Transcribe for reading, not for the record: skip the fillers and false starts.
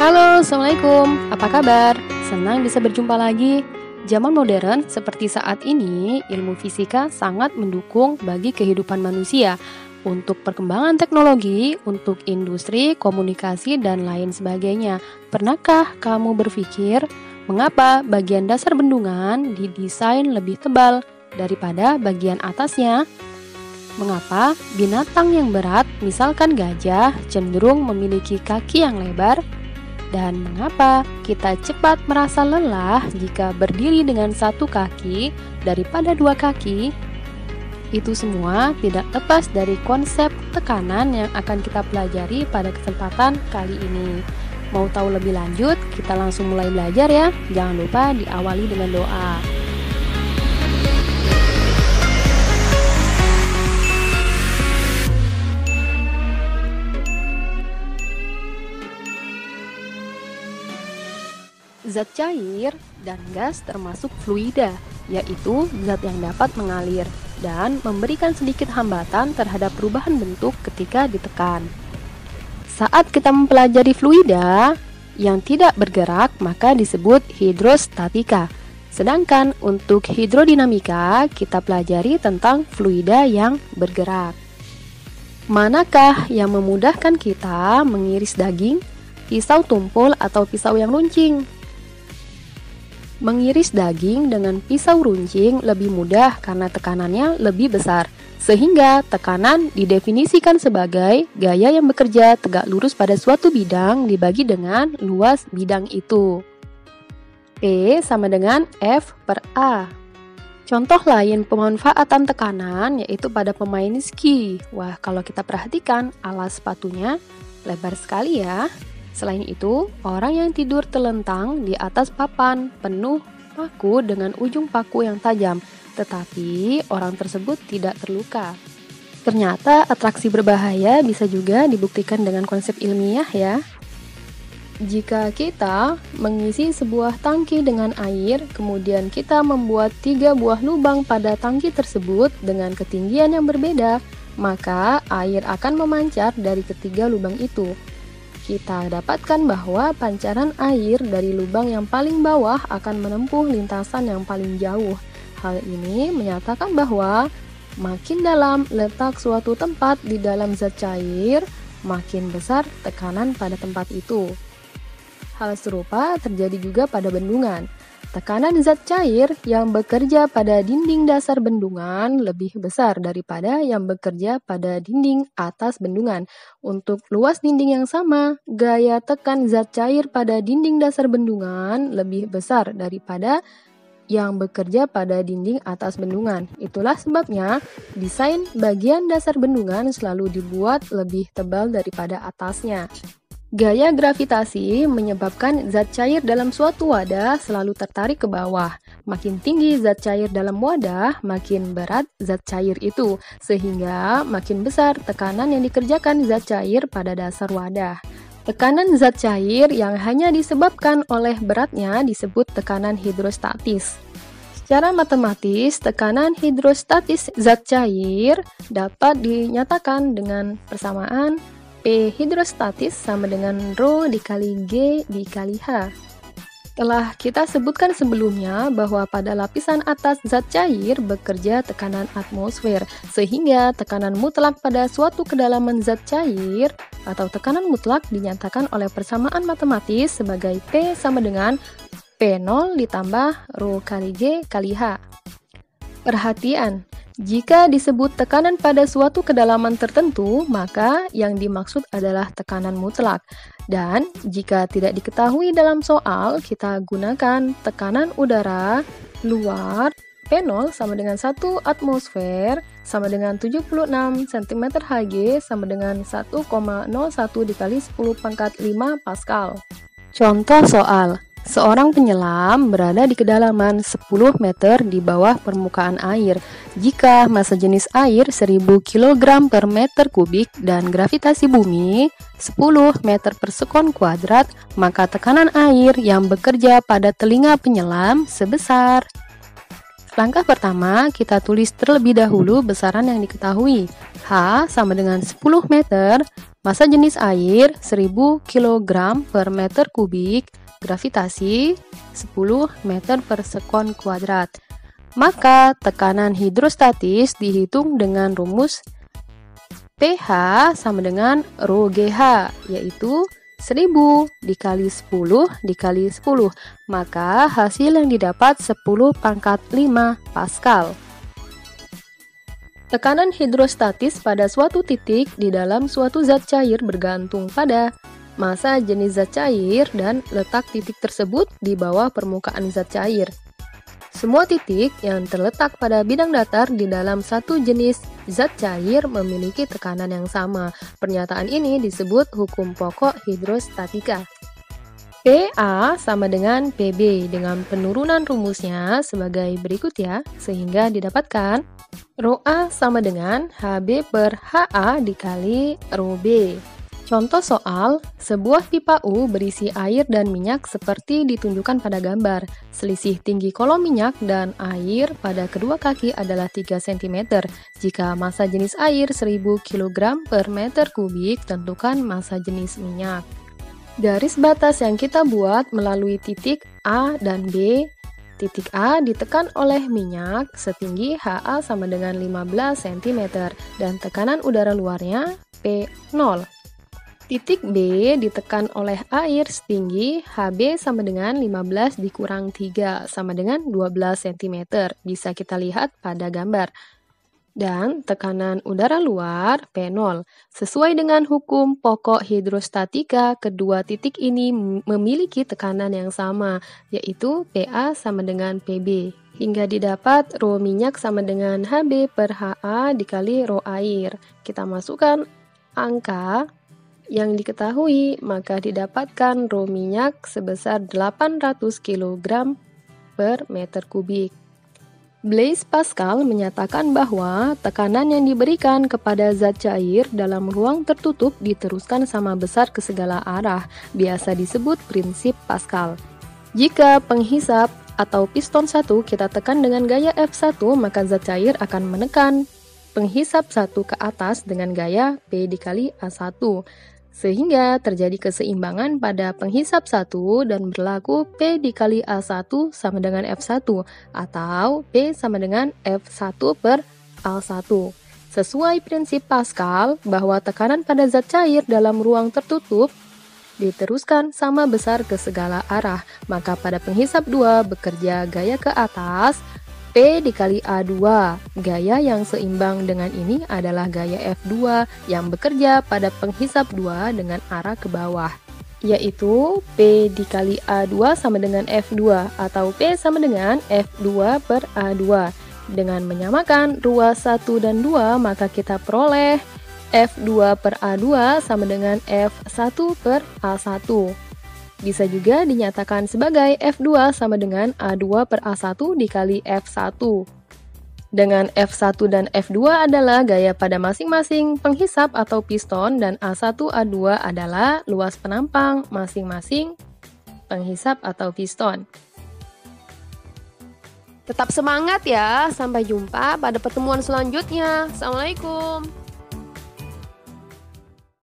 Halo, Assalamualaikum. Apa kabar? Senang bisa berjumpa lagi. Zaman modern seperti saat ini, ilmu fisika sangat mendukung bagi kehidupan manusia untuk perkembangan teknologi, untuk industri, komunikasi, dan lain sebagainya. Pernahkah kamu berpikir mengapa bagian dasar bendungan didesain lebih tebal daripada bagian atasnya? Mengapa binatang yang berat, misalkan gajah, cenderung memiliki kaki yang lebar? Dan mengapa kita cepat merasa lelah jika berdiri dengan satu kaki daripada dua kaki? Itu semua tidak lepas dari konsep tekanan yang akan kita pelajari pada kesempatan kali ini. Mau tahu lebih lanjut? Kita langsung mulai belajar ya. Jangan lupa diawali dengan doa. Zat cair dan gas termasuk fluida, yaitu zat yang dapat mengalir dan memberikan sedikit hambatan terhadap perubahan bentuk ketika ditekan. Saat kita mempelajari fluida yang tidak bergerak, maka disebut hidrostatika. Sedangkan untuk hidrodinamika, kita pelajari tentang fluida yang bergerak. Manakah yang memudahkan kita mengiris daging? Pisau tumpul atau pisau yang runcing? Mengiris daging dengan pisau runcing lebih mudah karena tekanannya lebih besar, sehingga tekanan didefinisikan sebagai gaya yang bekerja tegak lurus pada suatu bidang dibagi dengan luas bidang itu. P sama dengan F per A. Contoh lain pemanfaatan tekanan yaitu pada pemain ski. Wah, kalau kita perhatikan alas sepatunya lebar sekali ya. Selain itu, orang yang tidur telentang di atas papan penuh paku dengan ujung paku yang tajam, tetapi orang tersebut tidak terluka. Ternyata atraksi berbahaya bisa juga dibuktikan dengan konsep ilmiah ya. Jika kita mengisi sebuah tangki dengan air, kemudian kita membuat 3 buah lubang pada tangki tersebut dengan ketinggian yang berbeda, maka air akan memancar dari ketiga lubang itu. Kita dapatkan bahwa pancaran air dari lubang yang paling bawah akan menempuh lintasan yang paling jauh. Hal ini menyatakan bahwa makin dalam letak suatu tempat di dalam zat cair, makin besar tekanan pada tempat itu. Hal serupa terjadi juga pada bendungan. Tekanan zat cair yang bekerja pada dinding dasar bendungan lebih besar daripada yang bekerja pada dinding atas bendungan. Untuk luas dinding yang sama, gaya tekan zat cair pada dinding dasar bendungan lebih besar daripada yang bekerja pada dinding atas bendungan. Itulah sebabnya desain bagian dasar bendungan selalu dibuat lebih tebal daripada atasnya. Gaya gravitasi menyebabkan zat cair dalam suatu wadah selalu tertarik ke bawah. Makin tinggi zat cair dalam wadah, makin berat zat cair itu, sehingga makin besar tekanan yang dikerjakan zat cair pada dasar wadah. Tekanan zat cair yang hanya disebabkan oleh beratnya disebut tekanan hidrostatis. Secara matematis, tekanan hidrostatis zat cair dapat dinyatakan dengan persamaan P hidrostatis sama dengan Rho dikali G dikali H. Telah kita sebutkan sebelumnya bahwa pada lapisan atas zat cair bekerja tekanan atmosfer, sehingga tekanan mutlak pada suatu kedalaman zat cair atau tekanan mutlak dinyatakan oleh persamaan matematis sebagai P sama dengan P0 ditambah Rho kali G kali H. Perhatian, jika disebut tekanan pada suatu kedalaman tertentu, maka yang dimaksud adalah tekanan mutlak. Dan jika tidak diketahui dalam soal, kita gunakan tekanan udara luar P0 sama dengan 1 atmosfer sama dengan 76 cm Hg sama dengan 1,01 dikali 10 pangkat 5 Pascal. Contoh soal. Seorang penyelam berada di kedalaman 10 meter di bawah permukaan air. Jika massa jenis air 1000 kg per meter kubik dan gravitasi bumi 10 meter per sekon kuadrat, maka tekanan air yang bekerja pada telinga penyelam sebesar. Langkah pertama, kita tulis terlebih dahulu besaran yang diketahui. H sama dengan 10 meter Massa jenis air 1000 kg per meter kubik, gravitasi 10 meter per sekon kuadrat. Maka tekanan hidrostatis dihitung dengan rumus pH sama dengan rho GH, yaitu 1000 dikali 10 dikali 10. Maka hasil yang didapat 10 pangkat 5 Pascal. Tekanan hidrostatis pada suatu titik di dalam suatu zat cair bergantung pada massa jenis zat cair dan letak titik tersebut di bawah permukaan zat cair. Semua titik yang terletak pada bidang datar di dalam satu jenis zat cair memiliki tekanan yang sama. Pernyataan ini disebut hukum pokok hidrostatika. PA sama dengan PB dengan penurunan rumusnya sebagai berikut ya, sehingga didapatkan Rho A sama dengan HB per HA dikali Rho B. Contoh soal, sebuah pipa U berisi air dan minyak seperti ditunjukkan pada gambar. Selisih tinggi kolom minyak dan air pada kedua kaki adalah 3 cm. Jika massa jenis air 1000 kg per meter kubik, tentukan massa jenis minyak. Garis batas yang kita buat melalui titik A dan B. Titik A ditekan oleh minyak setinggi HA sama dengan 15 cm dan tekanan udara luarnya P0. Titik B ditekan oleh air setinggi HB sama dengan 15 dikurang 3 sama dengan 12 cm. Bisa kita lihat pada gambar. Dan tekanan udara luar P0. Sesuai dengan hukum pokok hidrostatika, kedua titik ini memiliki tekanan yang sama, yaitu PA sama dengan PB. Hingga didapat rho minyak sama dengan HB per HA dikali rho air. Kita masukkan angka yang diketahui, maka didapatkan rho minyak sebesar 800 kg per meter kubik. Blaise Pascal menyatakan bahwa tekanan yang diberikan kepada zat cair dalam ruang tertutup diteruskan sama besar ke segala arah, biasa disebut prinsip Pascal. Jika penghisap atau piston 1 kita tekan dengan gaya F1, maka zat cair akan menekan penghisap 1 ke atas dengan gaya P dikali A1. Sehingga terjadi keseimbangan pada penghisap 1 dan berlaku P dikali A1 sama dengan F1 atau P sama dengan F1 per A1. Sesuai prinsip Pascal bahwa tekanan pada zat cair dalam ruang tertutup diteruskan sama besar ke segala arah, maka pada penghisap 2 bekerja gaya ke atas, P dikali A2. Gaya yang seimbang dengan ini adalah gaya F2 yang bekerja pada penghisap 2 dengan arah ke bawah, yaitu P dikali A2 sama dengan F2 atau P sama dengan F2 per A2. Dengan menyamakan ruas 1 dan 2, maka kita peroleh F2 per A2 sama dengan F1 per A1. Bisa juga dinyatakan sebagai F2 sama dengan A2 per A1 dikali F1. Dengan F1 dan F2 adalah gaya pada masing-masing penghisap atau piston dan A1, A2 adalah luas penampang masing-masing penghisap atau piston. Tetap semangat ya, sampai jumpa pada pertemuan selanjutnya. Assalamualaikum.